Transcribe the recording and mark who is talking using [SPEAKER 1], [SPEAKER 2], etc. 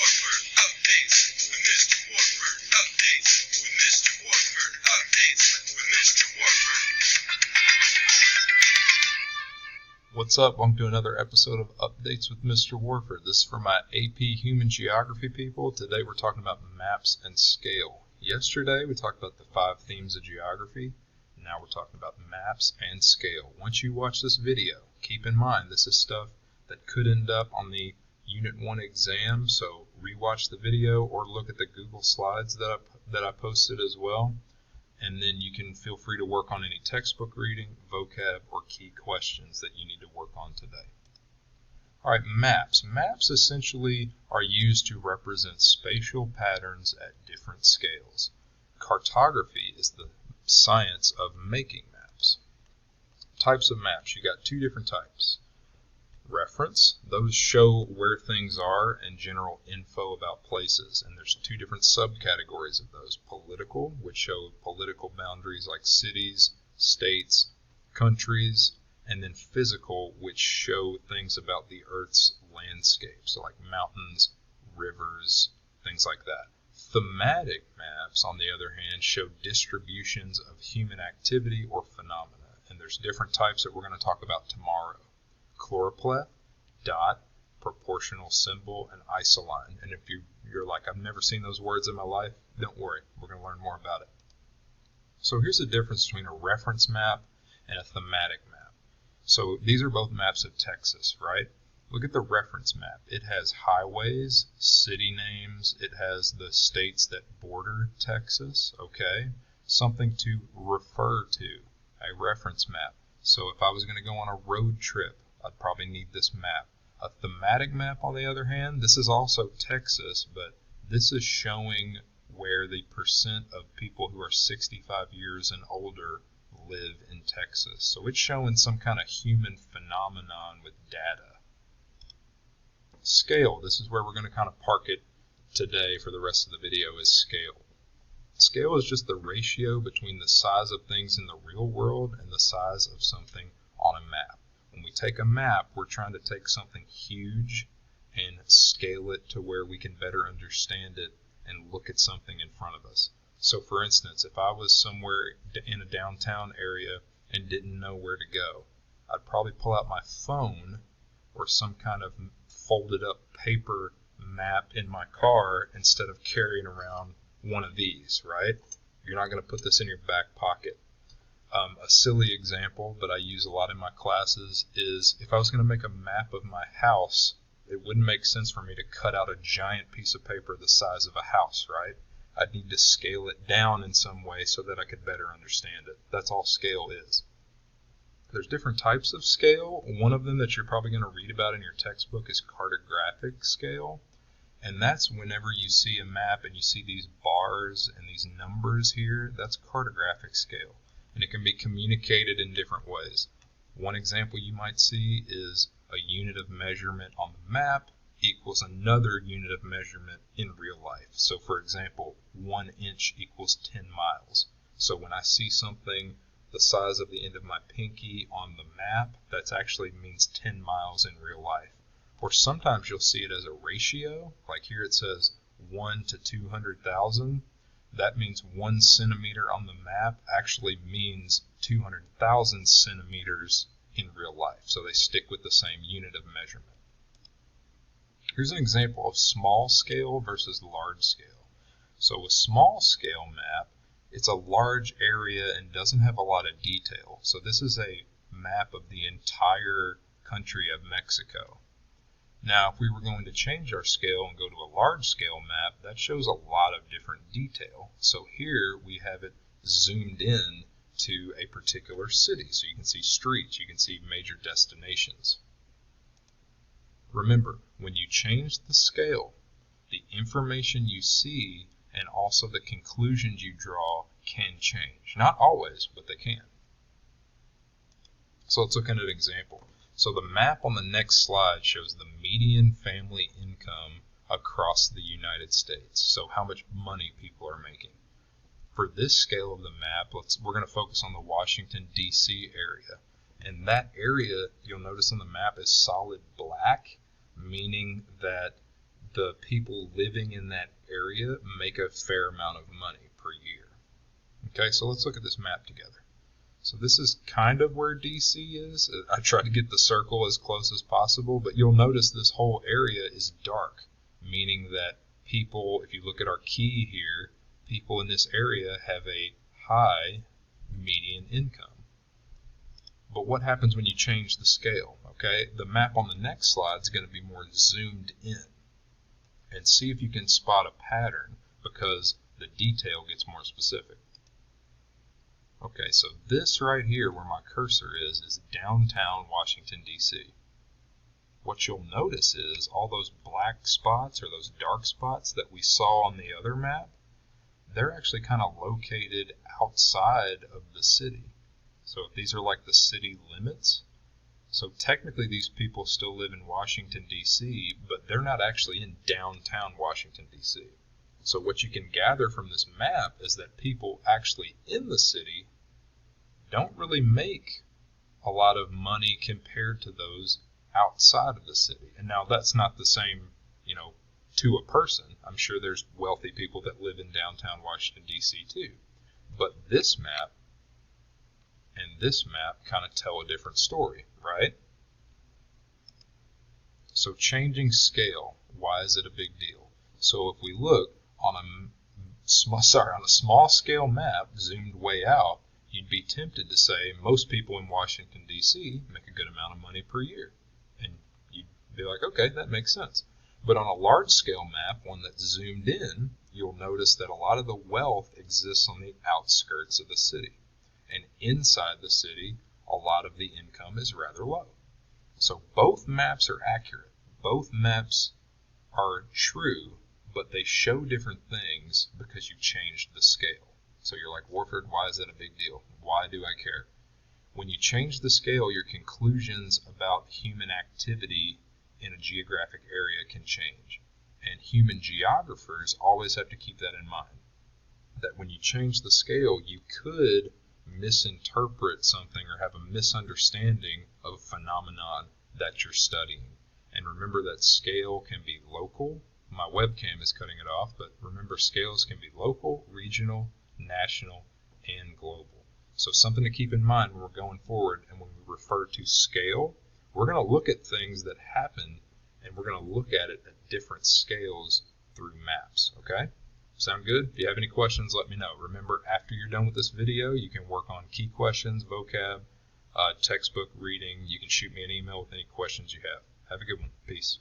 [SPEAKER 1] Warford updates with Mr. Warford updates with Mr. Warford updates with Mr. Warford.
[SPEAKER 2] What's up? Welcome to another episode of Updates with Mr. Warford. This is for my AP Human Geography people. Today we're talking about maps and scale. Yesterday we talked about the 5 themes of geography. Now we're talking about maps and scale. Once you watch this video, keep in mind this is stuff that could end up on the Unit 1 exam, so rewatch the video or look at the Google Slides that I posted as well. And then you can feel free to work on any textbook reading, vocab, or key questions that you need to work on today. All right, maps. Maps essentially are used to represent spatial patterns at different scales. Cartography is the science of making maps. Types of maps. You got 2 different types. Reference, those show where things are and general info about places, and there's 2 different subcategories of those. Political, which show political boundaries like cities, states, countries, and then physical, which show things about the Earth's landscape, so like mountains, rivers, things like that. Thematic maps, on the other hand, show distributions of human activity or phenomena, and there's different types that we're going to talk about tomorrow. Choropleth, dot, proportional symbol, and isoline. And if you're like, I've never seen those words in my life, don't worry, we're going to learn more about it. So here's the difference between a reference map and a thematic map. So these are both maps of Texas, right? Look at the reference map. It has highways, city names, it has the states that border Texas, okay? Something to refer to, a reference map. So if I was going to go on a road trip, I'd probably need this map. A thematic map, on the other hand, this is also Texas, but this is showing where the percent of people who are 65 years and older live in Texas. So it's showing some kind of human phenomenon with data. Scale, this is where we're going to kind of park it today for the rest of the video, is scale. Scale is just the ratio between the size of things in the real world and the size of something on a map. When we take a map, we're trying to take something huge and scale it to where we can better understand it and look at something in front of us. So for instance, if I was somewhere in a downtown area and didn't know where to go, I'd probably pull out my phone or some kind of folded up paper map in my car instead of carrying around one of these, right? You're not going to put this in your back pocket. A silly example that I use a lot in my classes is if I was going to make a map of my house, it wouldn't make sense for me to cut out a giant piece of paper the size of a house, right? I'd need to scale it down in some way so that I could better understand it. That's all scale is. There's different types of scale. One of them that you're probably going to read about in your textbook is cartographic scale. And that's whenever you see a map and you see these bars and these numbers here, that's cartographic scale. And it can be communicated in different ways. One example you might see is a unit of measurement on the map equals another unit of measurement in real life. So for example, 1 inch equals 10 miles. So when I see something the size of the end of my pinky on the map, that actually means 10 miles in real life. Or sometimes you'll see it as a ratio, like here it says 1 to 200,000. That means 1 centimeter on the map actually means 200,000 centimeters in real life. So they stick with the same unit of measurement. Here's an example of small scale versus large scale. So a small scale map, it's a large area and doesn't have a lot of detail. So this is a map of the entire country of Mexico. Now, if we were going to change our scale and go to a large scale map, that shows a lot of different detail. So here we have it zoomed in to a particular city. So you can see streets, you can see major destinations. Remember, when you change the scale, the information you see and also the conclusions you draw can change. Not always, but they can. So let's look at an example. So the map on the next slide shows the median family income across the United States. So how much money people are making. For this scale of the map, we're going to focus on the Washington, D.C. area. And that area, you'll notice on the map, is solid black, meaning that the people living in that area make a fair amount of money per year. Okay, so let's look at this map together. So this is kind of where DC is. I tried to get the circle as close as possible, but you'll notice this whole area is dark, meaning that people, if you look at our key here, people in this area have a high median income. But what happens when you change the scale? Okay, the map on the next slide is going to be more zoomed in. And see if you can spot a pattern, because the detail gets more specific. Okay, so this right here where my cursor is downtown Washington, D.C. What you'll notice is all those black spots or those dark spots that we saw on the other map, they're actually kind of located outside of the city. So if these are like the city limits, so technically these people still live in Washington, D.C., but they're not actually in downtown Washington, D.C. So what you can gather from this map is that people actually in the city don't really make a lot of money compared to those outside of the city. And now that's not the same, to a person. I'm sure there's wealthy people that live in downtown Washington, D.C. too. But this map and this map kind of tell a different story, right? So changing scale, why is it a big deal? So if we look on a small scale map zoomed way out, you'd be tempted to say most people in Washington, D.C. make a good amount of money per year. And you'd be like, okay, that makes sense. But on a large scale map, one that's zoomed in, you'll notice that a lot of the wealth exists on the outskirts of the city. And inside the city, a lot of the income is rather low. So both maps are accurate. Both maps are true, but they show different things because you changed the scale. So you're like, Warford, why is that a big deal? Why do I care? When you change the scale, your conclusions about human activity in a geographic area can change. And human geographers always have to keep that in mind. That when you change the scale, you could misinterpret something or have a misunderstanding of a phenomenon that you're studying. And remember that scale can be local. My webcam is cutting it off, but remember scales can be local, regional, national, and global. So something to keep in mind when we're going forward, and when we refer to scale, we're going to look at things that happen, and we're going to look at it at different scales through maps, okay? Sound good? If you have any questions, let me know. Remember, after you're done with this video, you can work on key questions, vocab, textbook reading. You can shoot me an email with any questions you have. Have a good one. Peace.